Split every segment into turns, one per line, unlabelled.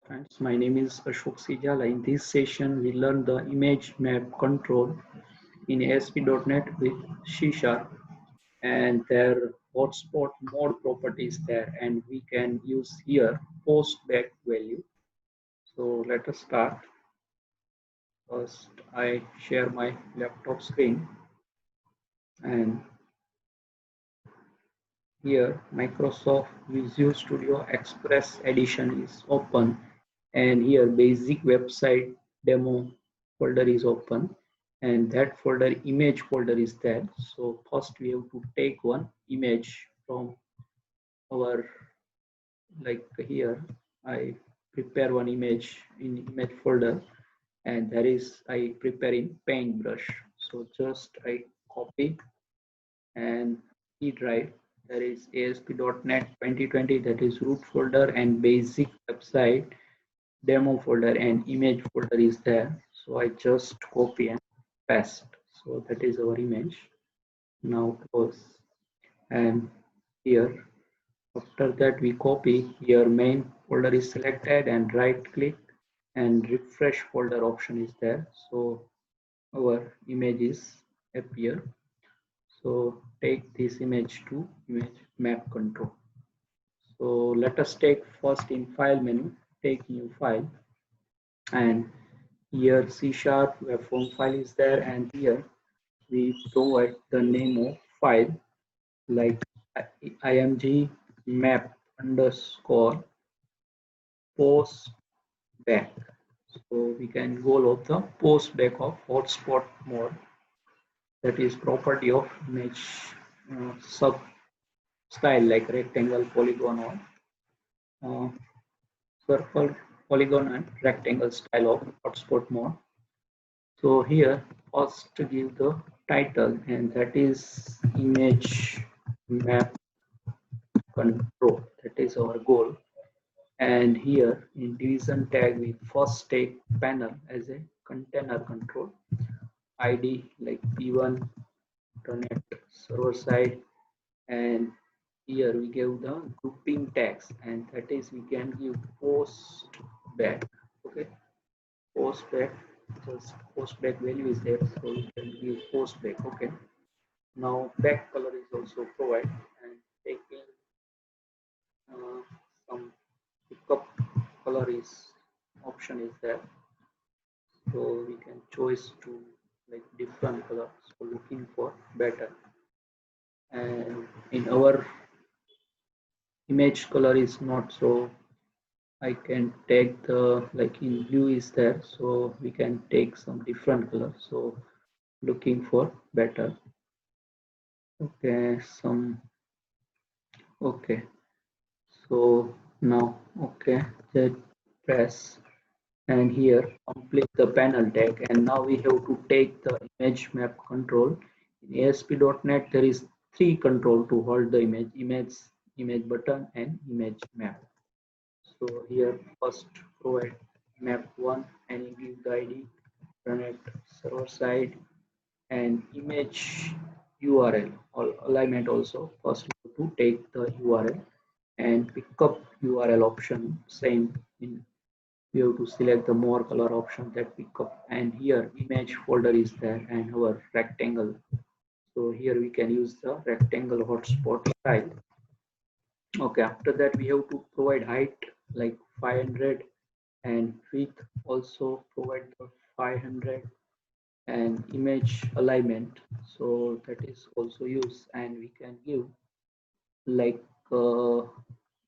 Friends, my name is Ashok Sijala. In this session, we learn the image map control in ASP.NET with C#, and their hotspot mode properties there, and we can use here postback value. So let us start. First, I share my laptop screen, and here Microsoft Visual Studio Express Edition is open, and here basic website demo folder is open, and that folder image folder is there. So first we have to take one image from our, like here I prepare one image in image folder, and that is I prepare in paintbrush. So just I copy and E drive, there is ASP.NET 2020, that is root folder, and basic website demo folder and image folder is there. So I just copy and paste. So that is our image. Now close, and here after that we copy, here main folder is selected, and right click and refresh folder option is there. So our image is appear. So take this image to image map control. So let us take first in file menu, take new file, and here C# web form file is there, and here we provide the name of file like img map underscore postback. So we can go of the postback of hotspot mode, that is property of image sub style like rectangle, polygon, or circle, polygon, and rectangle style of hotspot mode. So here first to give the title, and that is image map control, that is our goal. And here in division tag we first take panel as a container control, id like p1 internet server side, and here we give the grouping tags, and that is we can give post back. Okay, post back, just post back value is there, so we can give post back. Okay, now back color is also provided, and taking some pickup color is option is there, so we can choose to like different color, so looking for better. And in our image color is not, so I can take the, like in blue is there, so we can take some different color, so looking for better. Okay, some, okay, so now okay, just press, and here complete the panel tag, and now we have to take the image map control. In ASP.NET there is three control to hold the image button, and image map. So here first provide map 1, and you give the id, internet server side, and image URL or alignment also. First we have to take the URL, and pick up URL option same in, you have to select the more color option, that pick up, and here image folder is there, and our rectangle. So here we can use the rectangle hotspot style. Okay, after that we have to provide height like 500, and width also provide the 500, and image alignment, so that is also used, and we can give like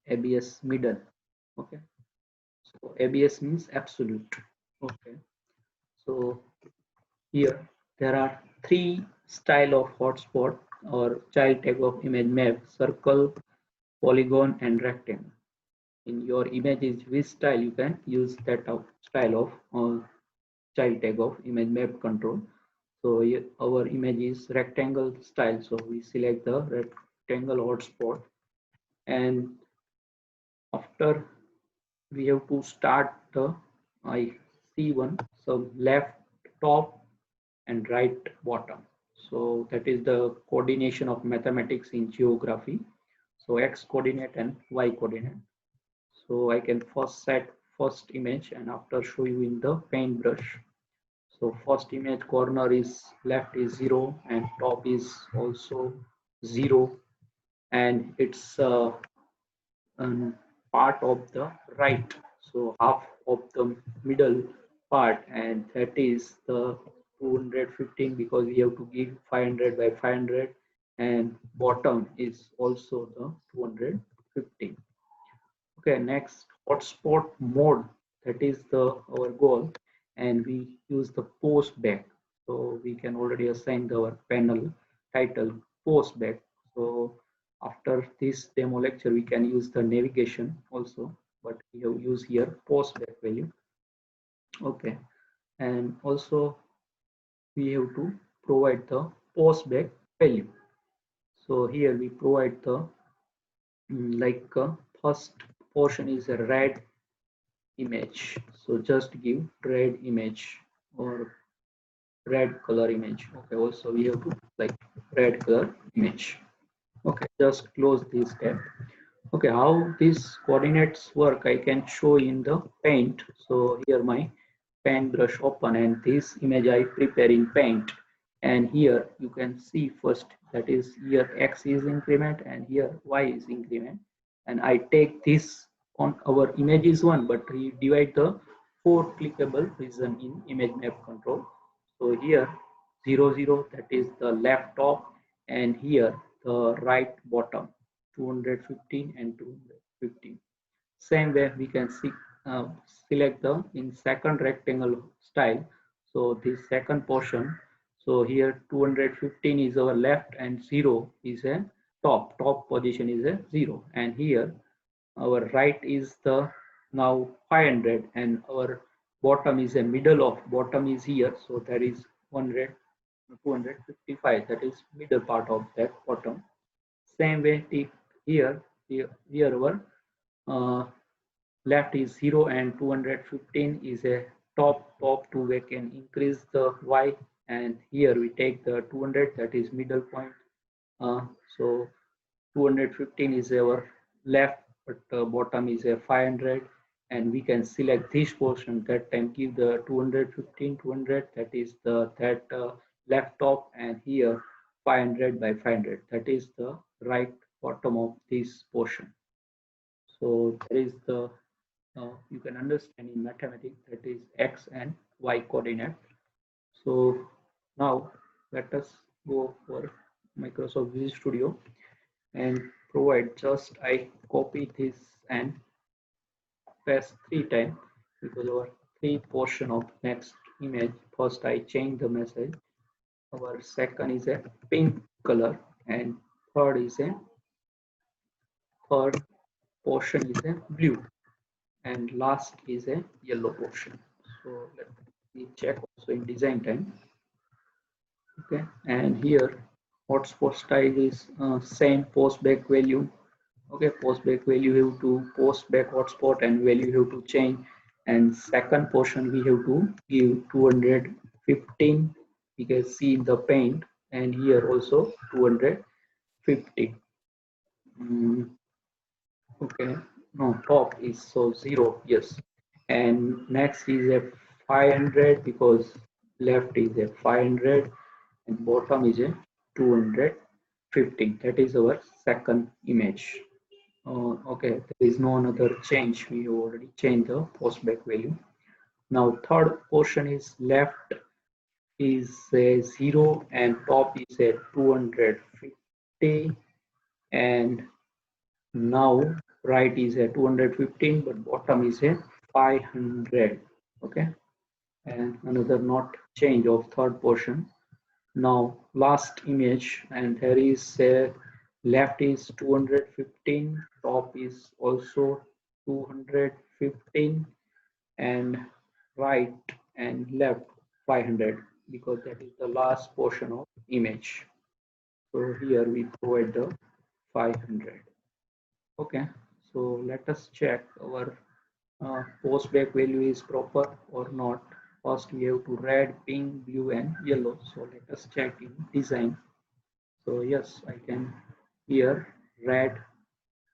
ABS middle. Okay, so ABS means absolute. Okay, so here there are three style of hotspot or child tag of image map: circle, polygon, and rectangle. In your images which style, you can use that style of child tag of image map control. So our image is rectangle style, so we select the rectangle hotspot, and after we have to start the I see one, so left top and right bottom. So that is the coordination of mathematics in geography. So x coordinate and y coordinate. So I can first set first image and after show you in the paintbrush. So first image corner is left is 0 and top is also 0, and it's part of the right, so half of the middle part, and that is the 215 because we have to give 500 by 500, and bottom is also the 215. Okay, next hotspot mode, that is the our goal, and we use the postback. So we can already assign our panel title postback. So after this demo lecture, we can use the navigation also, but we have used here postback value. Okay, and also we have to provide the postback value. So here we provide the first portion is a red image, so just give red image or red color image. Okay, also we have to like red color image. Okay, just close this tab. Okay, how these coordinates work I can show in the paint. So here my paint brush open and this image I prepare in paint, and here you can see first that is here x is increment and here y is increment, and I take this on our image is one, but we divide the four clickable region in ImageMap control. So here 0 0, that is the left top, and here the right bottom 215 and 215. Same way we can see, select the in second rectangle style. So this second portion, so here 215 is our left and 0 is a top position is a 0, and here our right is the now 500, and our bottom is a middle of bottom is here, so that is 100 255, that is middle part of that bottom. Same way here our uh, left is 0 and 215 is a top two. We can increase the y, and here we take the 200, that is middle point. So 215 is our left, but bottom is a 500, and we can select this portion that time give the 215 200, that is the that left top, and here 500 by 500, that is the right bottom of this portion. So there is the you can understand in mathematics that is x and y coordinate. So now let us go for Microsoft Visual Studio and provide just I copy this and paste 3 times because our 3 portion of next image. First I change the message. Our second is a pink color, and third is a third portion is a blue, and last is a yellow portion. So let me check also in design time. Okay, and here hotspot style is same postback value. Okay, postback value we have to postback hotspot and value we have to change, and second portion we have to give 215. You can see in the paint, and here also 250. Okay, no, top is so 0, yes, and next is a 500 because left is a 500 and bottom is a 215. That is our second image. Okay, there is no another change. We already changed the postback value. Now third portion is left is a 0 and top is a 250, and now right is a 215 but bottom is a 500. Okay, and another not change of third portion. Now last image, and there is a left is 215, top is also 215, and right and left 500 because that is the last portion of image. So here we provide the 500. Okay, so let us check our postback value is proper or not. First we have to red, pink, blue and yellow. So let us check in design. So yes, I can here red,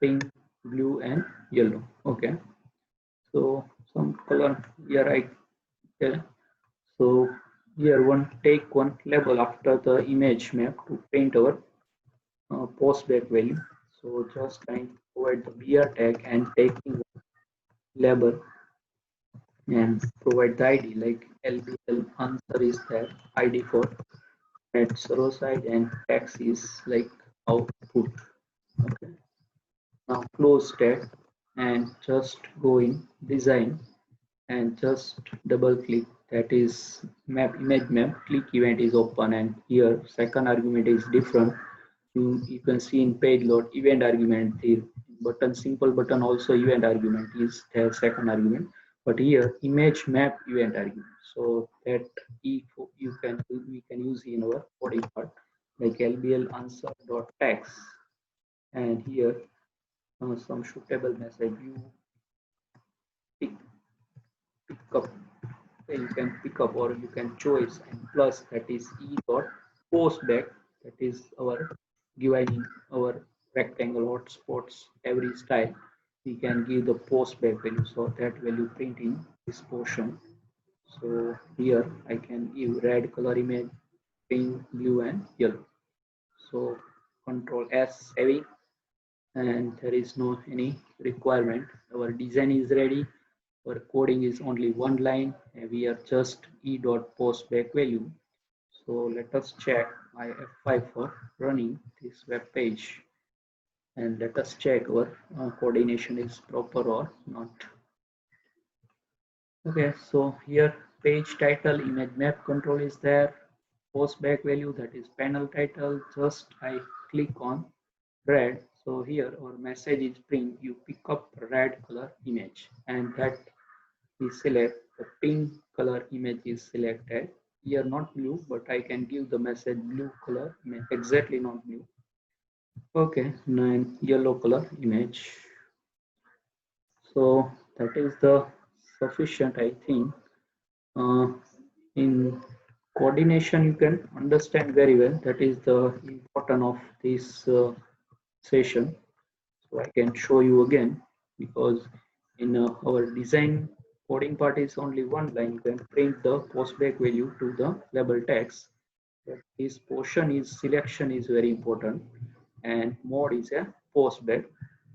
pink, blue and yellow. Okay, so some color here. Yeah. So here take one label after the image map to paint our postback value. So just I provide the BR tag and taking label and provide the ID like LBL answer is there, ID for at server side and text is like output. Okay. Now close tag and just go in design and just double click, that is map image map, click event is open, and here second argument is different. You can see in page load event argument, the button simple button also event argument is their second argument, but here image map event argument. So that we can use in our body part like lbl answer dot text, and here some suitable message you pick, pick up, you can pick up or you can choose, and plus that is e dot postback, that is our given our rectangle hotspots every style, we can give the postback value, so that value print in this portion. So here I can give red color image, pink, blue and yellow. So control S saving, and there is no any requirement, our design is ready, our coding is only one line, and we are just e dot postback value. So let us check my F5 for running this web page, and let us check our coordination is proper or not. Okay, so here page title image map control is there, postback value, that is panel title, just I click on red. So here our message is print, you pick up red color image, and that we select the pink color image is selected. Here not blue, but I can give the message blue color image, exactly not blue. Okay, then yellow color image. So that is the sufficient, I think. In coordination, you can understand very well. That is the important of this session. So I can show you again, because in our design coding part is only one line, you can print the postback value to the label text. But this portion is selection is very important, and mode is a postback.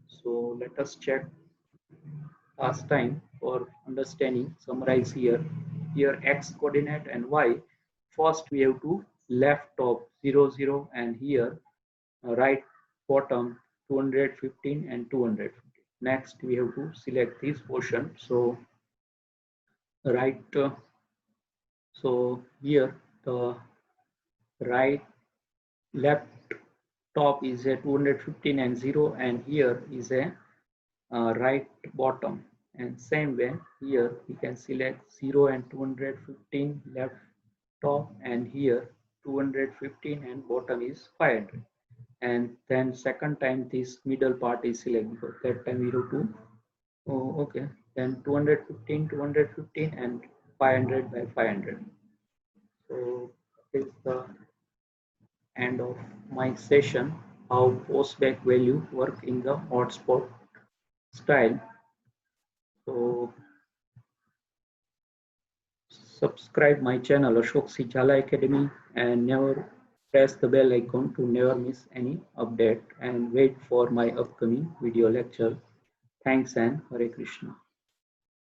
So let us check last time for understanding, summarize here. Here x coordinate and y. First we have to left top 0 0, and here right bottom 215 and 250. Next we have to select this portion. So right, so here the right left top is a 215 and 0, and here is a right bottom, and same way here we can select 0 and 215 left top, and here 215 and bottom is 500, and then second time this middle part is selected, because that time we have to, oh okay, then 215 215 and 500 by 500. So this is the end of my session, how postback value work in the hotspot style. So subscribe my channel Ashok C. Jhala Academy, and never press the bell icon to never miss any update, and wait for my upcoming video lecture. Thanks and Hare Krishna.